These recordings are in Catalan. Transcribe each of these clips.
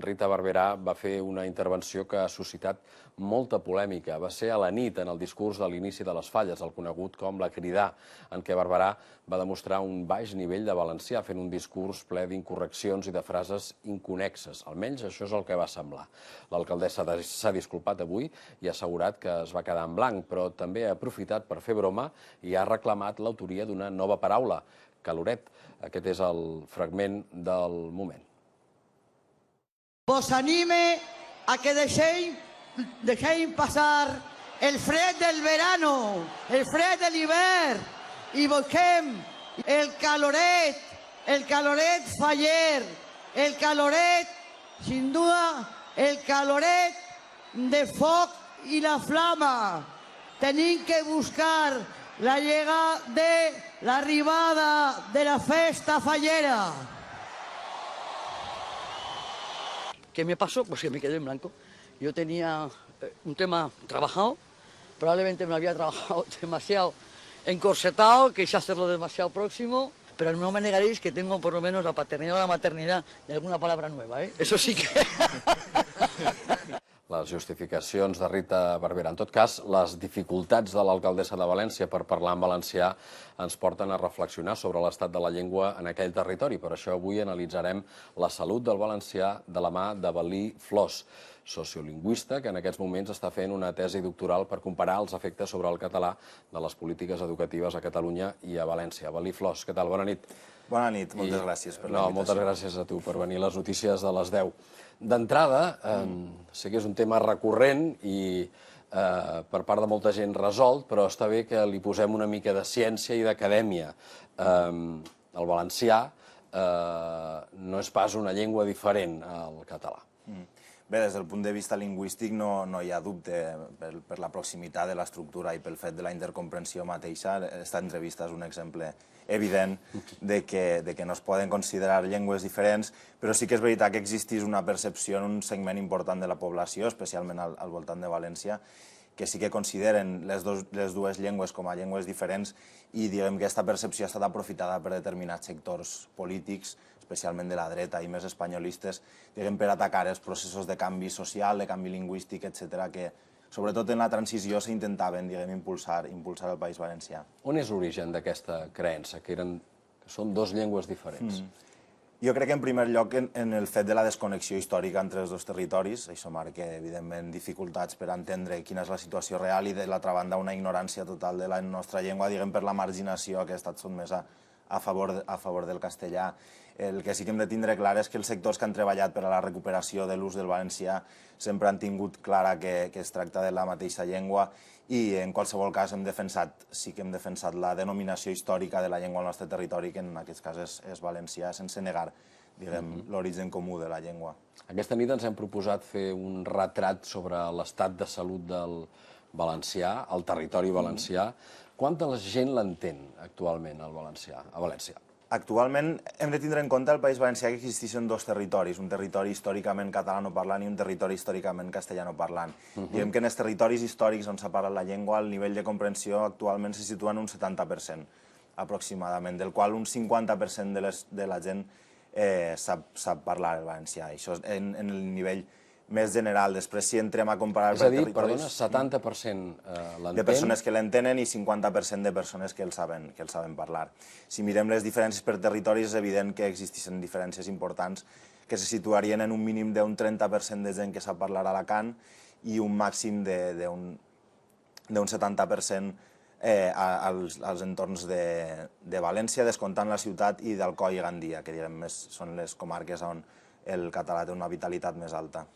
Rita Barberà va fer una intervenció que ha suscitat molta polèmica. Va ser a la nit, en el discurs de l'inici de les falles, el conegut com la Cridar, en què Barberà va demostrar un baix nivell de valencià, fent un discurs ple d'incorreccions i de frases inconexes. Almenys això és el que va semblar. L'alcaldessa s'ha disculpat avui i ha assegurat que es va quedar en blanc, però també ha aprofitat per fer broma i ha reclamat l'autoria d'una nova paraula, caloret. Aquest és el fragment del moment. Vos anime a que dejéis pasar el fred del verano, el fred de l'hivern, i busquem el caloret faller, el caloret, sin duda, el caloret de foc i la flama. Tenim que buscar l'arribada de la festa fallera. ¿Qué me pasó? Pues que me quedé en blanco. Yo tenía un tema trabajado, probablemente me había trabajado demasiado encorsetado, quise hacerlo demasiado próximo, pero no me negaréis que tengo por lo menos la paternidad o la maternidad de alguna palabra nueva, ¿eh? Eso sí que... Les justificacions de Rita Barberà. En tot cas, les dificultats de l'alcaldessa de València per parlar en valencià ens porten a reflexionar sobre l'estat de la llengua en aquell territori. Per això avui analitzarem la salut del valencià de la mà de Balí Flors, sociolingüista que en aquests moments està fent una tesi doctoral per comparar els efectes sobre el català de les polítiques educatives a Catalunya i a València. Balí Flors, què tal? Bona nit. Bona nit, moltes gràcies per la invitació. Moltes gràcies a tu per venir a les notícies de les 10. D'entrada, sé que és un tema recurrent i per part de molta gent resolt, però està bé que li posem una mica de ciència i d'acadèmia. El valencià no és pas una llengua diferent al català. Bé, des del punt de vista lingüístic no hi ha dubte per la proximitat de l'estructura i pel fet de la intercomprensió mateixa. Aquesta entrevista és un exemple evident de que no es poden considerar llengües diferents, però sí que és veritat que existís una percepció en un segment important de la població, especialment al voltant de València, que sí que consideren les dues llengües com a llengües diferents i diguem que aquesta percepció ha estat aprofitada per determinats sectors polítics, especialment de la dreta i més espanyolistes, per atacar els processos de canvi social, de canvi lingüístic, etc., que sobretot en la transició s'intentaven impulsar al País Valencià. On és l'origen d'aquesta creença, que són dues llengües diferents? Jo crec que, en primer lloc, en el fet de la desconnexió històrica entre els dos territoris. Això marca, evidentment, dificultats per entendre quina és la situació real i, de l'altra banda, una ignorància total de la nostra llengua, per la marginació que ha estat sotmesa a favor del castellà. El que sí que hem de tindre clar és que els sectors que han treballat per a la recuperació de l'ús del valencià sempre han tingut clara que es tracta de la mateixa llengua i, en qualsevol cas, sí que hem defensat la denominació històrica de la llengua al nostre territori, que en aquest cas és valencià, sense negar l'origen comú de la llengua. Aquesta nit ens hem proposat fer un retrat sobre l'estat de salut del valencià, el territori valencià. Quanta gent l'entén actualment, el valencià, a València? Actualment hem de tindre en compte al País Valencià que existeixen dos territoris, un territori històricament catalanoparlant i un territori històricament castellanoparlant. Diguem que en els territoris històrics on s'ha parlat la llengua el nivell de comprensió actualment se situa en un 70% aproximadament, del qual un 50% de la gent sap parlar el valencià. Això en el nivell més general. Després, si entrem a comparar... És a dir, perdona, 70% l'entén? De persones que l'entenen i 50% de persones que el saben parlar. Si mirem les diferències per territoris, és evident que existeixen diferències importants que se situarien en un mínim d'un 30% de gent que sap parlar alacant i un màxim d'un 70% als entorns de València, descomptant la ciutat i d'Alcoi i Gandia, que són les comarques on el català té una vitalitat més alta.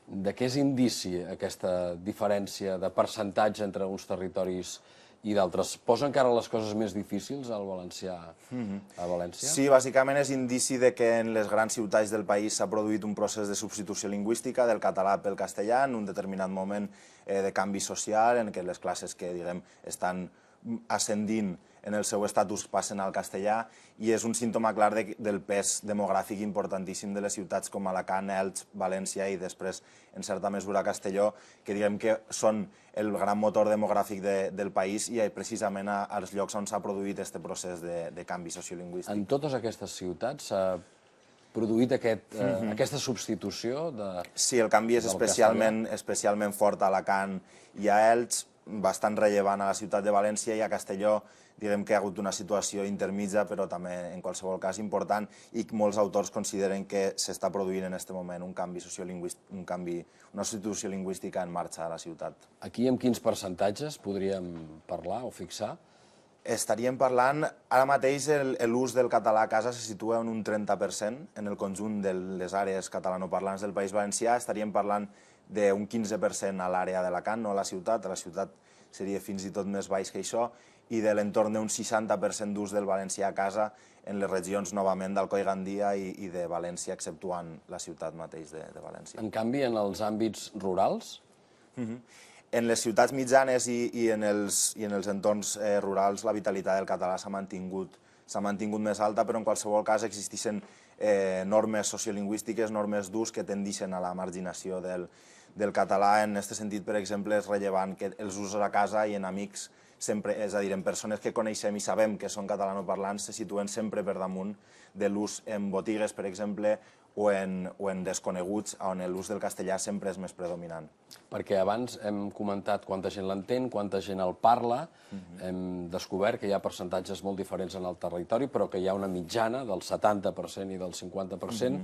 De què és indici aquesta diferència de percentatge entre uns territoris i d'altres? Posa encara les coses més difícils al valencià a València? Sí, bàsicament és indici que en les grans ciutats del país s'ha produït un procés de substitució lingüística del català pel castellà en un determinat moment de canvi social en què les classes que estan ascendint en el seu estatus passen al castellà i és un símptoma clar del pes demogràfic importantíssim de les ciutats com Alacant, Elx, València i després, en certa mesura, Castelló, que diguem que són el gran motor demogràfic del país i precisament als llocs on s'ha produït aquest procés de canvi sociolingüístic. En totes aquestes ciutats s'ha produït aquesta substitució de... Sí, el canvi és especialment fort a Alacant i a Elx, bastant rellevant a la ciutat de València, i a Castelló diguem que hi ha hagut una situació intermitja, però també en qualsevol cas important, i molts autors consideren que s'està produint en aquest moment un canvi sociolingüístic, una substitució lingüística en marxa a la ciutat. Aquí amb quins percentatges podríem parlar o fixar? Estaríem parlant, ara mateix l'ús del català a casa se situa en un 30% en el conjunt de les àrees catalanoparlants del País Valencià. Estaríem parlant d'un 15% a l'àrea d'Alacant, no a la ciutat seria fins i tot més baix que això, i de l'entorn d'un 60% d'ús del valencià a casa en les regions novament d'Alcoi i Gandia i de València, exceptuant la ciutat mateix de València. En canvi, en els àmbits rurals? En les ciutats mitjanes i en els entorns rurals la vitalitat del català s'ha mantingut més alta, però en qualsevol cas existeixen normes sociolingüístiques, normes d'ús que tendeixen a la marginació del català. En aquest sentit, per exemple, és rellevant que els usos a casa i en amics sempre, és a dir, en persones que coneixem i sabem que són catalanoparlants, se situen sempre per damunt de l'ús en botigues, per exemple, o en desconeguts, on l'ús del castellà sempre és més predominant. Perquè abans hem comentat quanta gent l'entén, quanta gent el parla, hem descobert que hi ha percentatges molt diferents en el territori, però que hi ha una mitjana del 70% i del 50%.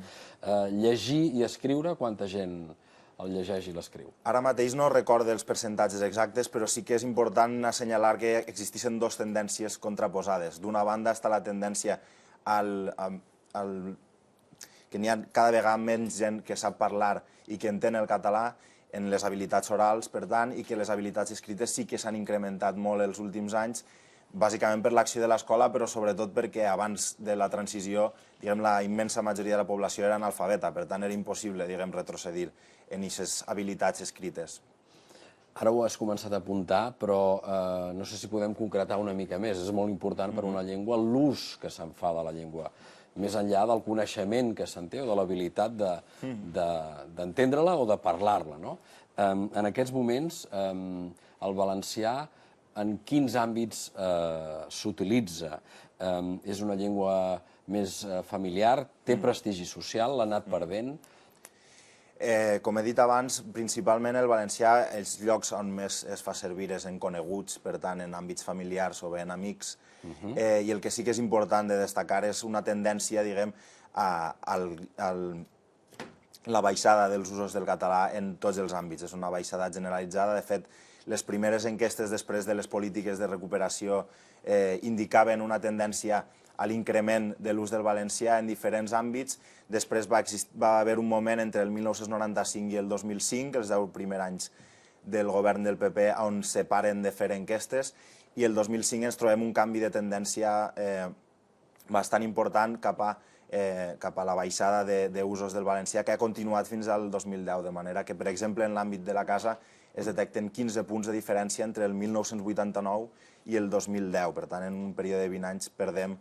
Llegir i escriure, quanta gent el llegeix i l'escriu? Ara mateix no recordo els percentatges exactes, però sí que és important assenyalar que existeixen dues tendències contraposades. D'una banda està la tendència que n'hi ha cada vegada menys gent que sap parlar i que entén el català en les habilitats orals, per tant, i que les habilitats escrites sí que s'han incrementat molt els últims anys, bàsicament per l'acció de l'escola, però sobretot perquè abans de la transició, diguem, la immensa majoria de la població era analfabeta, per tant era impossible, diguem, retrocedir en aquestes habilitats escrites. Ara ho has començat a apuntar, però no sé si podem concretar una mica més. És molt important per una llengua l'ús que se'n fa de la llengua, més enllà del coneixement que se'n té o de l'habilitat d'entendre-la o de parlar-la, no? En aquests moments, el valencià en quins àmbits s'utilitza? És una llengua més familiar? Té prestigi social? L'ha anat perdent? Com he dit abans, principalment el valencià, els llocs on més es fa servir és en coneguts, per tant, en àmbits familiars o bé en amics. I el que sí que és important de destacar és una tendència, diguem, a la baixada dels usos del català en tots els àmbits. És una baixada generalitzada. De fet, les primeres enquestes després de les polítiques de recuperació indicaven una tendència a l'increment de l'ús del valencià en diferents àmbits. Després va haver un moment entre el 1995 i el 2005, els 10 primers anys del govern del PP, on se paren de fer enquestes, i el 2005 ens trobem un canvi de tendència bastant important cap a la baixada d'usos del valencià, que ha continuat fins al 2010, de manera que, per exemple, en l'àmbit de la casa es detecten 15 punts de diferència entre el 1989 i el 2010. Per tant, en un període de 20 anys perdem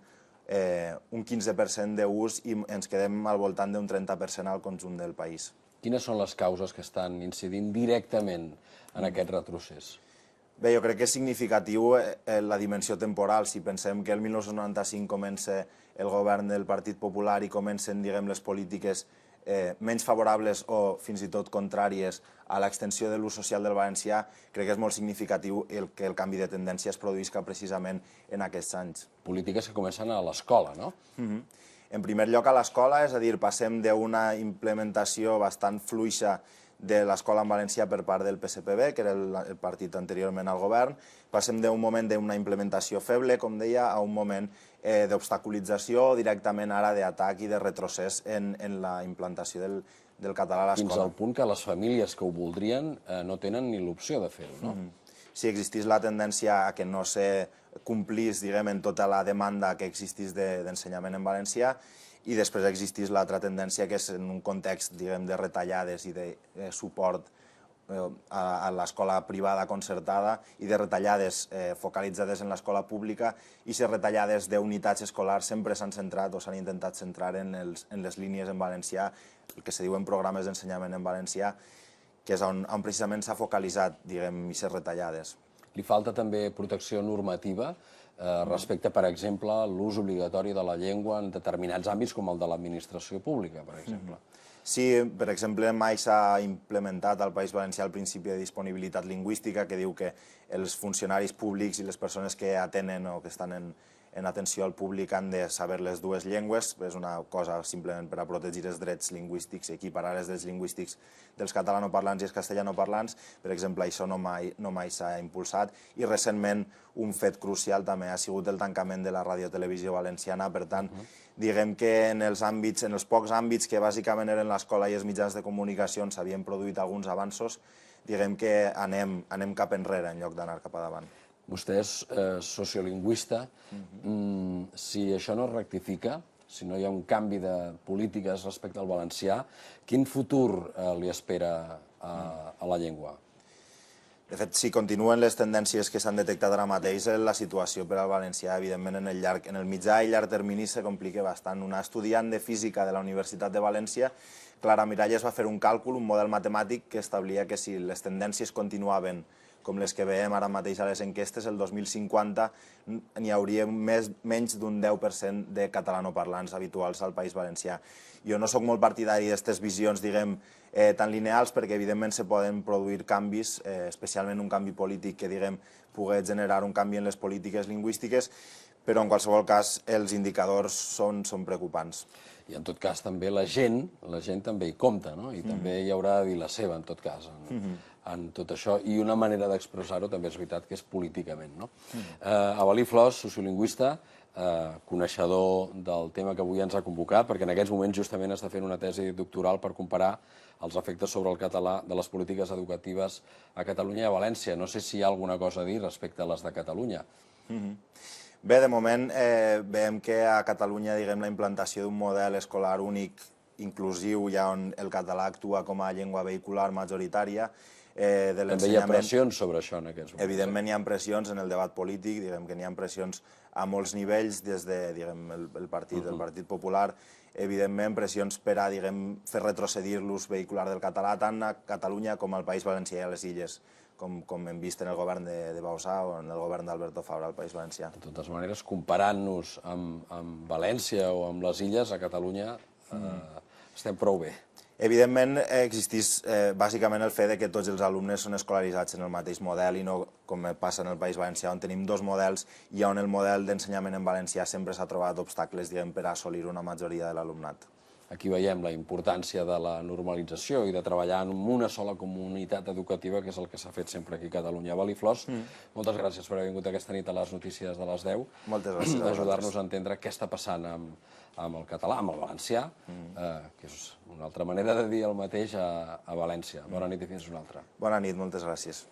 un 15% d'ús i ens quedem al voltant d'un 30% al conjunt del país. Quines són les causes que estan incidint directament en aquest retrocés? Bé, jo crec que és significatiu la dimensió temporal. Si pensem que el 1995 comença el govern del Partit Popular i comencen, diguem, les polítiques menys favorables o fins i tot contràries a l'extensió de l'ús social del valencià, crec que és molt significatiu que el canvi de tendència es produïsca precisament en aquests anys. Polítiques que comencen a l'escola, no? En primer lloc a l'escola, és a dir, passem d'una implementació bastant fluixa de l'escola en valencià per part del PSPB, que era el partit anteriorment al govern, passem d'un moment d'una implementació feble, com deia, a un moment d'obstaculització o directament ara d'atac i de retrocés en la implantació del català a l'escola. Fins al punt que les famílies que ho voldrien no tenen ni l'opció de fer-ho, no? Si existís la tendència a que no se complís, diguem, en tota la demanda que existís d'ensenyament en valencià, i després existís l'altra tendència, que és en un context, diguem, de retallades i de suport a l'escola privada concertada i de retallades focalitzades en l'escola pública, i les retallades d'unitats escolars sempre s'han centrat o s'han intentat centrar en les línies en valencià, el que se diuen programes d'ensenyament en valencià, que és on precisament s'ha focalitzat, diguem, aquestes retallades. Li falta també protecció normativa respecte, per exemple, a l'ús obligatori de la llengua en determinats àmbits com el de l'administració pública, per exemple. Sí, per exemple, mai s'ha implementat al País Valencià el principi de disponibilitat lingüística, que diu que els funcionaris públics i les persones que atenen o que estan en atenció al públic han de saber les dues llengües. És una cosa simplement per a protegir els drets lingüístics i equiparar els drets lingüístics dels catalanoparlants i els castellanoparlants. Per exemple, això no mai s'ha impulsat. I recentment un fet crucial també ha sigut el tancament de la radiotelevisió valenciana. Per tant, diguem que en els pocs àmbits que bàsicament eren l'escola i els mitjans de comunicació s'havien produït alguns avanços, diguem que anem cap enrere en lloc d'anar cap davant. Vostè és sociolingüista. Si això no es rectifica, si no hi ha un canvi de polítiques respecte al valencià, quin futur li espera a la llengua? De fet, si continuen les tendències que s'han detectat ara mateix, la situació per al valencià, evidentment, en el mitjà i llarg termini se complica bastant. Una estudiant de física de la Universitat de València, Clara Miralles, va fer un càlcul, un model matemàtic que establia que si les tendències continuaven com les que veiem ara mateix a les enquestes, el 2050 n'hi hauria menys d'un 10% de catalanoparlants habituals al País Valencià. Jo no sóc molt partidari d'aquestes visions, diguem, tan lineals, perquè evidentment se poden produir canvis, especialment un canvi polític que, diguem, pugui generar un canvi en les polítiques lingüístiques, però en qualsevol cas els indicadors són preocupants. I en tot cas també la gent també hi compta, no? I també hi haurà de dir la seva, en tot cas, en tot això. I una manera d'expressar-ho també és veritat que és políticament, no? Avel·lí Flors, sociolingüista, coneixedor del tema que avui ens ha convocat, perquè en aquests moments justament està fent una tesi doctoral per comparar els efectes sobre el català de les polítiques educatives a Catalunya i a València. No sé si hi ha alguna cosa a dir respecte a les de Catalunya. Bé, de moment veiem que a Catalunya, diguem, la implantació d'un model escolar únic, inclusiu, ja on el català actua com a llengua vehicular majoritària de l'ensenyament. També hi ha pressions sobre això en aquests moments. Evidentment hi ha pressions en el debat polític, diguem que n'hi ha pressions a molts nivells, des de, diguem, el Partit Popular, evidentment pressions per a, diguem, fer retrocedir l'ús vehicular del català tant a Catalunya com al País Valencià i a les Illes, com hem vist en el govern de Bauzá o en el govern d'Alberto Fabra al País Valencià. De totes maneres, comparant-nos amb València o amb les Illes, a Catalunya estem prou bé. Evidentment, existeix bàsicament el fet que tots els alumnes són escolaritzats en el mateix model i no com passa en el País Valencià, on tenim dos models i on el model d'ensenyament en valencià sempre s'ha trobat obstacles, diguem, per assolir una majoria de l'alumnat. Aquí veiem la importància de la normalització i de treballar en una sola comunitat educativa, que és el que s'ha fet sempre aquí a Catalunya. Avel·lí Flors, moltes gràcies per haver vingut aquesta nit a les notícies de les 10. Moltes gràcies a vosaltres. Ajudar-nos a entendre què està passant amb el català, amb el valencià, que és una altra manera de dir el mateix a València. Bona nit i fins una altra. Bona nit, moltes gràcies.